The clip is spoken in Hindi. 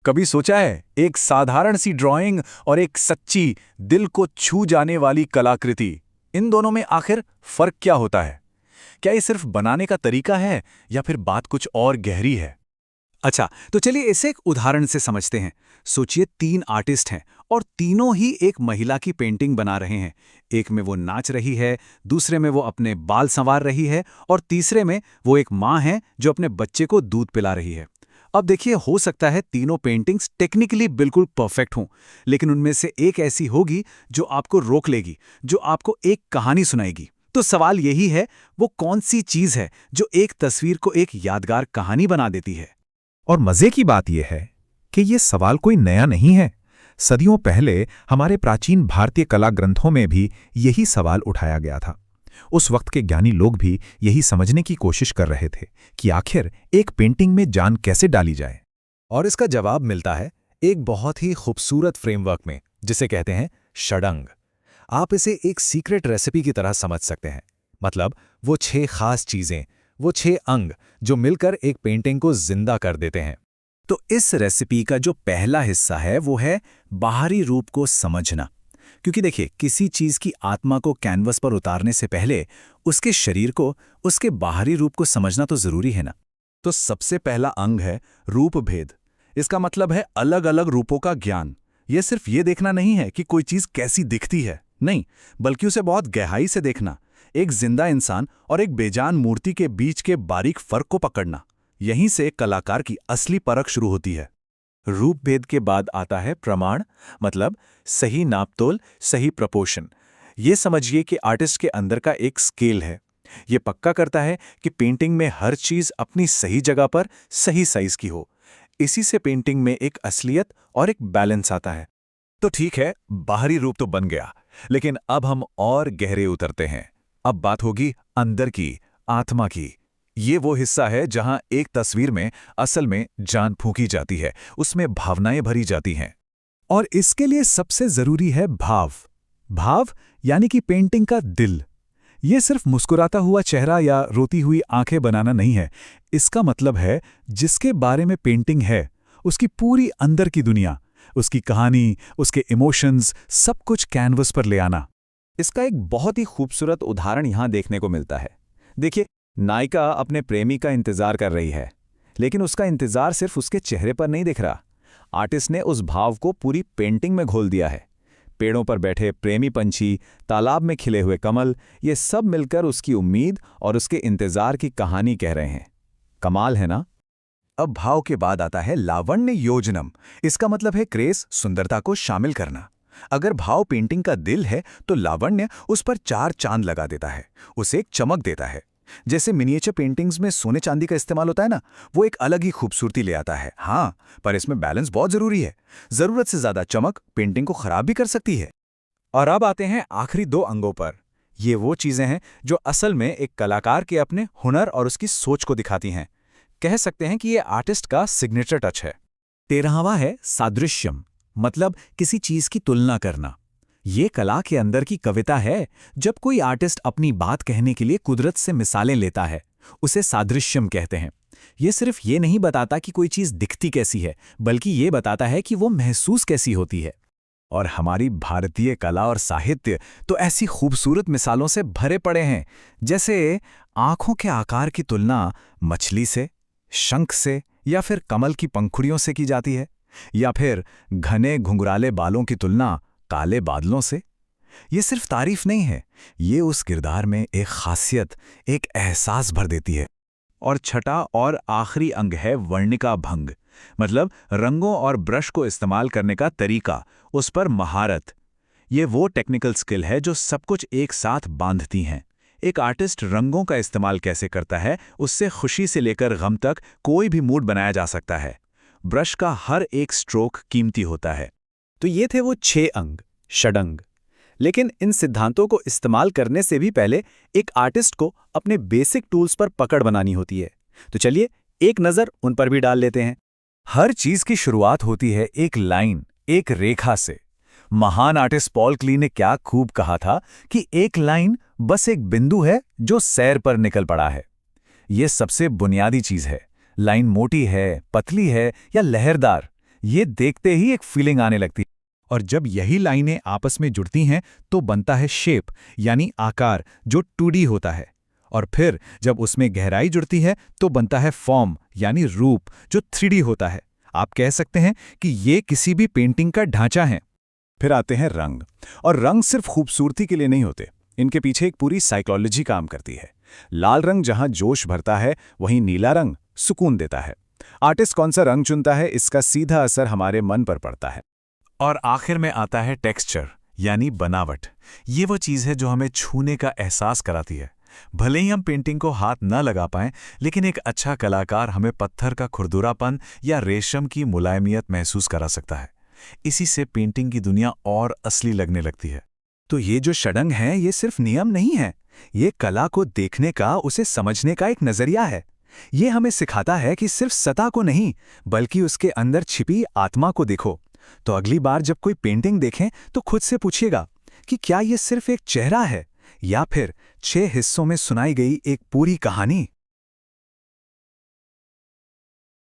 कभी सोचा है एक साधारण सी ड्राइंग और एक सच्ची, दिल को छू जाने वाली कलाकृति, इन दोनों में आखिर फर्क क्या होता है? क्या ये सिर्फ बनाने का तरीका है या फिर बात कुछ और गहरी है? अच्छा, तो चलिए इसे एक उदाहरण से समझते हैं। सोचिए 3 आर्टिस्ट हैं और तीनों ही एक महिला की पेंटिंग बना रहे हैं। एक में वो नाच रही है, दूसरे में वो अपने बाल संवार रही है और तीसरे में वो एक माँ है जो अपने बच्चे को दूध पिला रही है। अब देखिए, हो सकता है तीनों पेंटिंग्स टेक्निकली बिल्कुल परफेक्ट हों, लेकिन उनमें से एक ऐसी होगी जो आपको रोक लेगी, जो आपको एक कहानी सुनाएगी। तो सवाल यही है, वो कौन सी चीज़ है जो एक तस्वीर को एक यादगार कहानी बना देती है? और मजे की बात यह है कि ये सवाल कोई नया नहीं है। सदियों पहले हमारे प्राचीन भारतीय कला ग्रंथों में भी यही सवाल उठाया गया था। उस वक्त के ज्ञानी लोग भी यही समझने की कोशिश कर रहे थे कि आखिर एक पेंटिंग में जान कैसे डाली जाए। और इसका जवाब मिलता है एक बहुत ही खूबसूरत फ्रेमवर्क में, जिसे कहते हैं षडंग। आप इसे एक सीक्रेट रेसिपी की तरह समझ सकते हैं। मतलब वो 6 खास चीजें, वो 6 अंग जो मिलकर एक पेंटिंग को जिंदा कर देते हैं। तो इस रेसिपी का जो पहला हिस्सा है वो है बाहरी रूप को समझना। क्योंकि देखिए, किसी चीज की आत्मा को कैनवस पर उतारने से पहले उसके शरीर को, उसके बाहरी रूप को समझना तो जरूरी है ना। तो सबसे पहला अंग है रूप भेद। इसका मतलब है अलग अलग रूपों का ज्ञान। यह सिर्फ ये देखना नहीं है कि कोई चीज कैसी दिखती है, नहीं, बल्कि उसे बहुत गहराई से देखना, एक जिंदा इंसान और एक बेजान मूर्ति के बीच के बारीक फर्क को पकड़ना। यहीं से कलाकार की असली परख शुरू होती है। रूप भेद के बाद आता है प्रमाण, मतलब सही नापतोल, सही प्रपोर्शन। ये समझिए कि आर्टिस्ट के अंदर का एक स्केल है। ये पक्का करता है कि पेंटिंग में हर चीज अपनी सही जगह पर सही साइज की हो। इसी से पेंटिंग में एक असलियत और एक बैलेंस आता है। तो ठीक है, बाहरी रूप तो बन गया, लेकिन अब हम और गहरे उतरते हैं। अब बात होगी अंदर की, आत्मा की। ये वो हिस्सा है जहां एक तस्वीर में असल में जान फूंकी जाती है, उसमें भावनाएं भरी जाती हैं। और इसके लिए सबसे जरूरी है भाव। भाव यानी कि पेंटिंग का दिल। ये सिर्फ मुस्कुराता हुआ चेहरा या रोती हुई आंखें बनाना नहीं है। इसका मतलब है जिसके बारे में पेंटिंग है, उसकी पूरी अंदर की दुनिया, उसकी कहानी, उसके इमोशंस, सब कुछ कैनवस पर ले आना। इसका एक बहुत ही खूबसूरत उदाहरण यहां देखने को मिलता है। देखिए, नायिका अपने प्रेमी का इंतजार कर रही है, लेकिन उसका इंतजार सिर्फ उसके चेहरे पर नहीं दिख रहा। आर्टिस्ट ने उस भाव को पूरी पेंटिंग में घोल दिया है। पेड़ों पर बैठे प्रेमी पंछी, तालाब में खिले हुए कमल, ये सब मिलकर उसकी उम्मीद और उसके इंतजार की कहानी कह रहे हैं। कमाल है ना? अब भाव के बाद आता है लावण्य योजनम। इसका मतलब है क्रेस, सुंदरता को शामिल करना। अगर भाव पेंटिंग का दिल है तो लावण्य उस पर 4 चांद लगा देता है, उसे एक चमक देता है। जैसे मिनिएचर पेंटिंग्स में सोने चांदी का इस्तेमाल होता है ना, वो एक अलग ही खूबसूरती ले आता है। हाँ, पर इसमें बैलेंस बहुत जरूरी है। जरूरत से ज्यादा चमक पेंटिंग को खराब भी कर सकती है। और अब आते हैं आखिरी 2 अंगों पर। ये वो चीजें हैं जो असल में एक कलाकार के अपने हुनर और उसकी सोच को दिखाती हैं। कह सकते हैं कि ये आर्टिस्ट का सिग्नेचर टच है। 13वां है सादृश्यम, मतलब किसी चीज की तुलना करना। ये कला के अंदर की कविता है। जब कोई आर्टिस्ट अपनी बात कहने के लिए कुदरत से मिसालें लेता है, उसे सादृश्यम कहते हैं। ये सिर्फ ये नहीं बताता कि कोई चीज दिखती कैसी है, बल्कि ये बताता है कि वो महसूस कैसी होती है। और हमारी भारतीय कला और साहित्य तो ऐसी खूबसूरत मिसालों से भरे पड़े हैं। जैसे आंखों के आकार की तुलना मछली से, शंख से या फिर कमल की पंखुड़ियों से की जाती है, या फिर घने घुंघराले बालों की तुलना काले बादलों से। ये सिर्फ तारीफ नहीं है, ये उस किरदार में एक खासियत, एक एहसास भर देती है। और छठा और आखिरी अंग है वर्णिका भंग, मतलब रंगों और ब्रश को इस्तेमाल करने का तरीका, उस पर महारत। ये वो टेक्निकल स्किल है जो सब कुछ एक साथ बांधती हैं। एक आर्टिस्ट रंगों का इस्तेमाल कैसे करता है, उससे खुशी से लेकर गम तक कोई भी मूड बनाया जा सकता है। ब्रश का हर एक स्ट्रोक कीमती होता है। तो ये थे वो 6 अंग, षडंग। लेकिन इन सिद्धांतों को इस्तेमाल करने से भी पहले एक आर्टिस्ट को अपने बेसिक टूल्स पर पकड़ बनानी होती है। तो चलिए एक नज़र उन पर भी डाल लेते हैं। हर चीज की शुरुआत होती है एक लाइन, एक रेखा से। महान आर्टिस्ट पॉल क्ली ने क्या खूब कहा था कि एक लाइन बस एक बिंदु है जो सैर पर निकल पड़ा है। यह सबसे बुनियादी चीज है। लाइन मोटी है, पतली है या लहरदार, ये देखते ही एक फीलिंग आने लगती है। और जब यही लाइनें आपस में जुड़ती हैं तो बनता है शेप, यानी आकार, जो 2D होता है। और फिर जब उसमें गहराई जुड़ती है तो बनता है फॉर्म, यानी रूप, जो 3D होता है। आप कह सकते हैं कि ये किसी भी पेंटिंग का ढांचा है। फिर आते हैं रंग। और रंग सिर्फ खूबसूरती के लिए नहीं होते, इनके पीछे एक पूरी साइकोलॉजी काम करती है। लाल रंग जहां जोश भरता है, वहीं नीला रंग सुकून देता है। आर्टिस्ट कौन सा रंग चुनता है, इसका सीधा असर हमारे मन पर पड़ता है। और आखिर में आता है टेक्सचर, यानी बनावट। ये वो चीज़ है जो हमें छूने का एहसास कराती है। भले ही हम पेंटिंग को हाथ न लगा पाएं, लेकिन एक अच्छा कलाकार हमें पत्थर का खुरदुरापन या रेशम की मुलायमियत महसूस करा सकता है। इसी से पेंटिंग की दुनिया और असली लगने लगती है। तो ये जो षडंग है, ये सिर्फ नियम नहीं है, ये कला को देखने का, उसे समझने का एक नजरिया है। ये हमें सिखाता है कि सिर्फ सतह को नहीं, बल्कि उसके अंदर छिपी आत्मा को देखो। तो अगली बार जब कोई पेंटिंग देखें तो खुद से पूछिएगा कि क्या ये सिर्फ एक चेहरा है या फिर 6 हिस्सों में सुनाई गई एक पूरी कहानी।